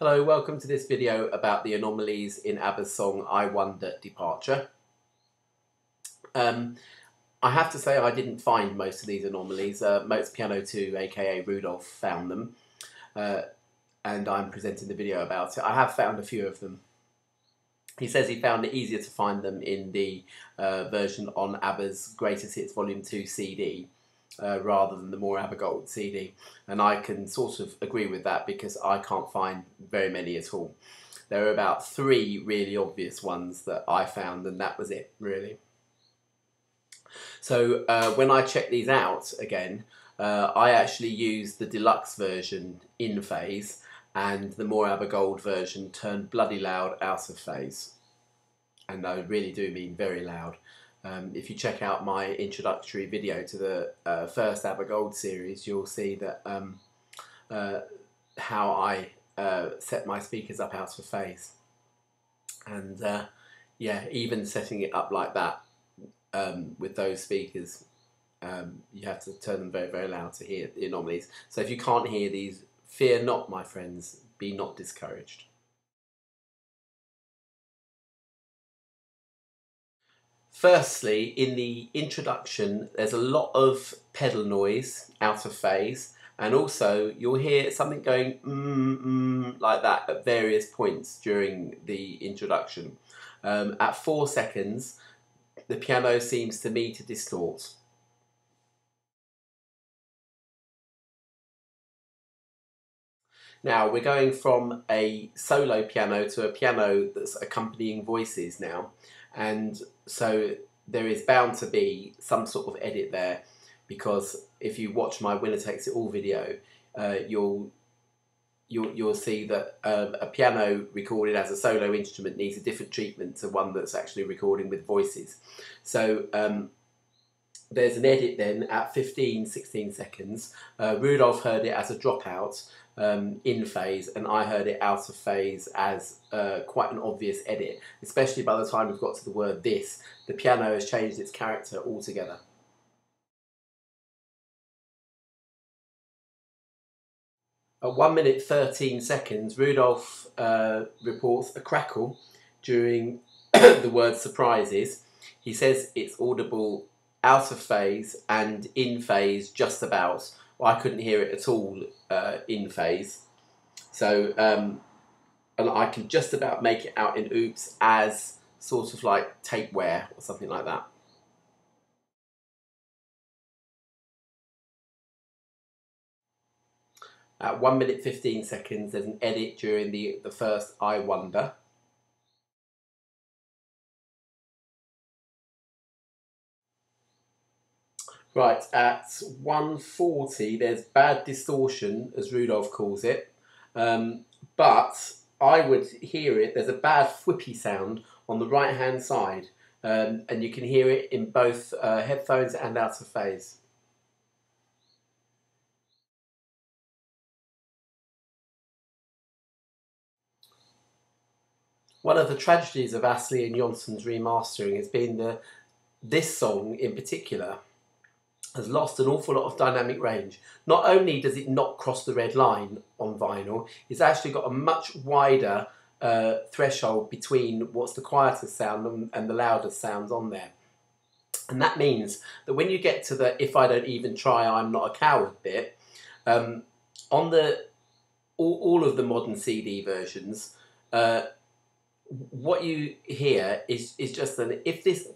Hello, welcome to this video about the anomalies in ABBA's song I Wonder Departure. I have to say I didn't find most of these anomalies. Mozart's Piano 2, aka Rudolf, found them, and I'm presenting the video about it. I have found a few of them. He says he found it easier to find them in the version on ABBA's Greatest Hits Volume 2 CD. Rather than the more ABBA Gold CD, and I can sort of agree with that because I can't find very many at all. There are about 3 really obvious ones that I found, and that was it really. So when I checked these out again, I actually used the deluxe version in phase, and the more ABBA Gold version turned bloody loud out of phase, and I really do mean very loud. If you check out my introductory video to the first ABBA Gold series, you'll see that how I set my speakers up out of phase. And yeah, even setting it up like that with those speakers, you have to turn them very, very loud to hear the anomalies. So if you can't hear these, fear not, my friends, be not discouraged. Firstly, in the introduction, there's a lot of pedal noise out of phase, and also you'll hear something going like that at various points during the introduction. At 4 seconds, the piano seems to me to distort. Now we're going from a solo piano to a piano that's accompanying voices now, and so there is bound to be some sort of edit there, because if you watch my Winner Takes It All video, you'll see that a piano recorded as a solo instrument needs a different treatment to one that's actually recording with voices. So there's an edit then at 15-16 seconds. Rudolf heard it as a dropout in phase, and I heard it out of phase as quite an obvious edit, especially by the time we've got to the word this. The piano has changed its character altogether. At 1 minute 13 seconds, Rudolf reports a crackle during the word surprises. He says it's audible out of phase and in phase just about. Well, I couldn't hear it at all in phase. So, and I can just about make it out in oops as sort of like tape wear or something like that. At 1 minute 15 seconds, there's an edit during the first I Wonder. Right, at 1:40, there's bad distortion, as Rudolf calls it, but I would hear it, there's a bad whippy sound on the right-hand side, and you can hear it in both headphones and out of phase. One of the tragedies of Astley and Johnson's remastering has been that this song in particular has lost an awful lot of dynamic range. Not only does it not cross the red line on vinyl, it's actually got a much wider threshold between what's the quietest sound and the loudest sounds on there. And that means that when you get to the "If I Don't Even Try, I'm Not a Coward" bit, on all of the modern CD versions, what you hear is just that if this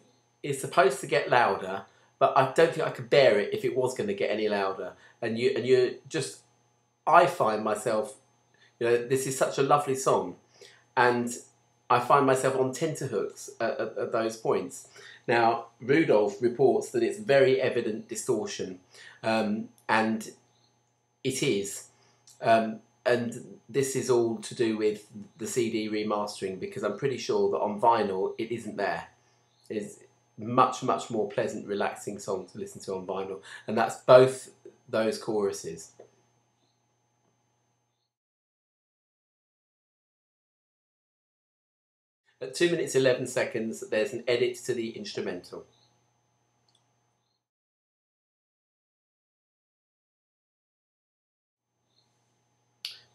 is supposed to get louder, but I don't think I could bear it if it was going to get any louder. And you just, I find myself, this is such a lovely song, and I find myself on tenterhooks at those points. Now, Rudolf reports that it's very evident distortion, and it is. And this is all to do with the CD remastering, because I'm pretty sure that on vinyl it isn't there. It's much more pleasant, relaxing song to listen to on vinyl, and that's both those choruses. At 2 minutes 11 seconds, there's an edit to the instrumental.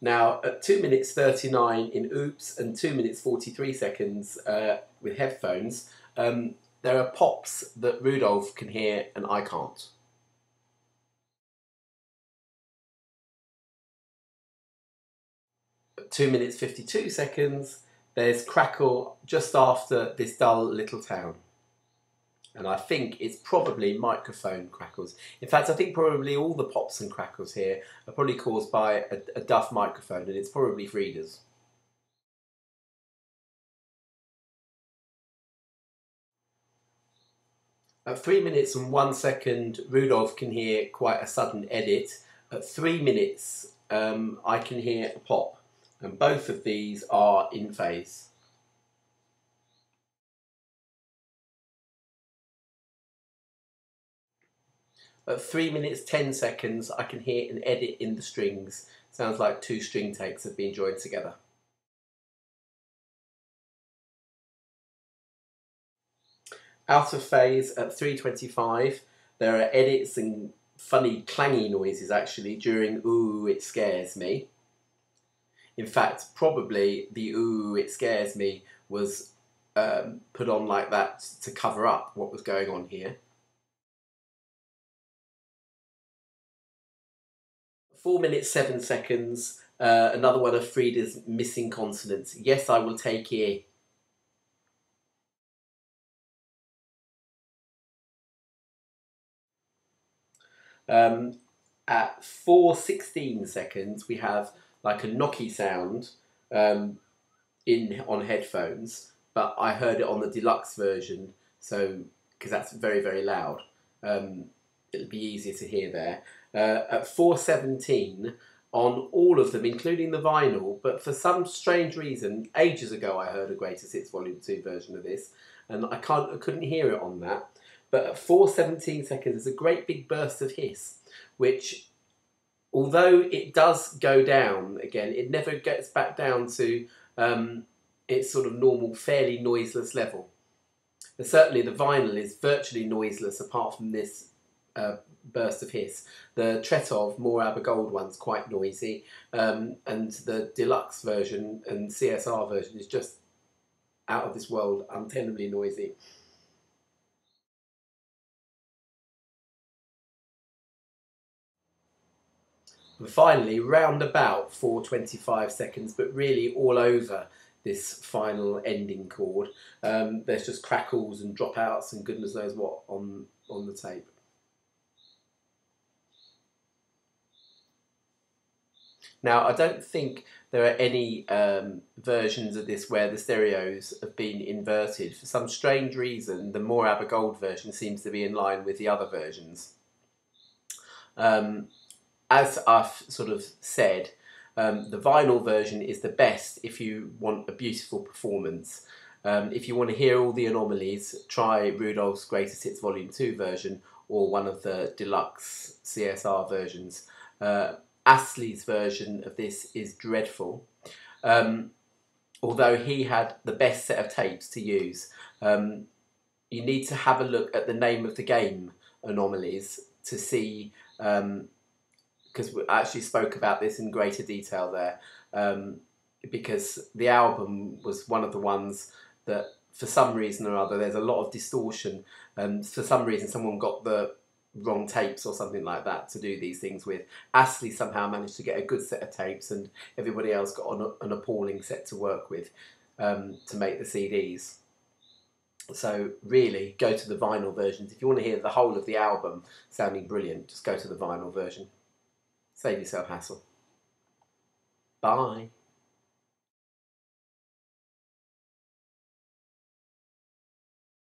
Now, at 2 minutes 39 in Oops and 2 minutes 43 seconds with headphones, there are pops that Rudolf can hear and I can't. At 2 minutes 52 seconds, there's crackle just after this dull little town. And I think it's probably microphone crackles. In fact, I think probably all the pops and crackles here are probably caused by a duff microphone, and it's probably Frida's. At 3 minutes and 1 second, Rudolf can hear quite a sudden edit. At 3 minutes, I can hear a pop, and both of these are in phase. At 3 minutes 10 seconds, I can hear an edit in the strings. Sounds like 2 string takes have been joined together. Out of phase at 3:25, there are edits and funny clangy noises actually during Ooh, It Scares Me. In fact, probably the Ooh, It Scares Me was put on like that to cover up what was going on here. 4 minutes 7 seconds, another one of Frida's missing consonants. Yes, I will take ye. At 4:16 seconds, we have like a knocky sound on headphones, but I heard it on the deluxe version, so because that's very, very loud. It'll be easier to hear there. At 4:17 on all of them, including the vinyl, but for some strange reason, ages ago I heard a Greatest Hits Volume 2 version of this, and I couldn't hear it on that. But at 4:17 seconds, there's a great big burst of hiss, which, although it does go down again, it never gets back down to its sort of normal, fairly noiseless level. And certainly the vinyl is virtually noiseless apart from this burst of hiss. The Tretov, more ABBA Gold one's quite noisy, and the deluxe version and CSR version is just out of this world, untenably noisy. And finally, round about 4:25 seconds, but really all over this final ending chord, there's just crackles and dropouts and goodness knows what on the tape. Now, I don't think there are any versions of this where the stereos have been inverted. For some strange reason, the more ABBA Gold version seems to be in line with the other versions. As I've sort of said, the vinyl version is the best if you want a beautiful performance. If you want to hear all the anomalies, try Rudolf's Greatest Hits Volume 2 version or one of the deluxe CSR versions. Astley's version of this is dreadful, although he had the best set of tapes to use. You need to have a look at the name of the game, Anomalies, to see, because we actually spoke about this in greater detail there, because the album was one of the ones that, for some reason or other, there's a lot of distortion, and for some reason someone got the wrong tapes or something like that to do these things with. Astley somehow managed to get a good set of tapes and everybody else got an appalling set to work with to make the CDs. So really, go to the vinyl versions. If you want to hear the whole of the album sounding brilliant, just go to the vinyl version. Save yourself hassle. Bye.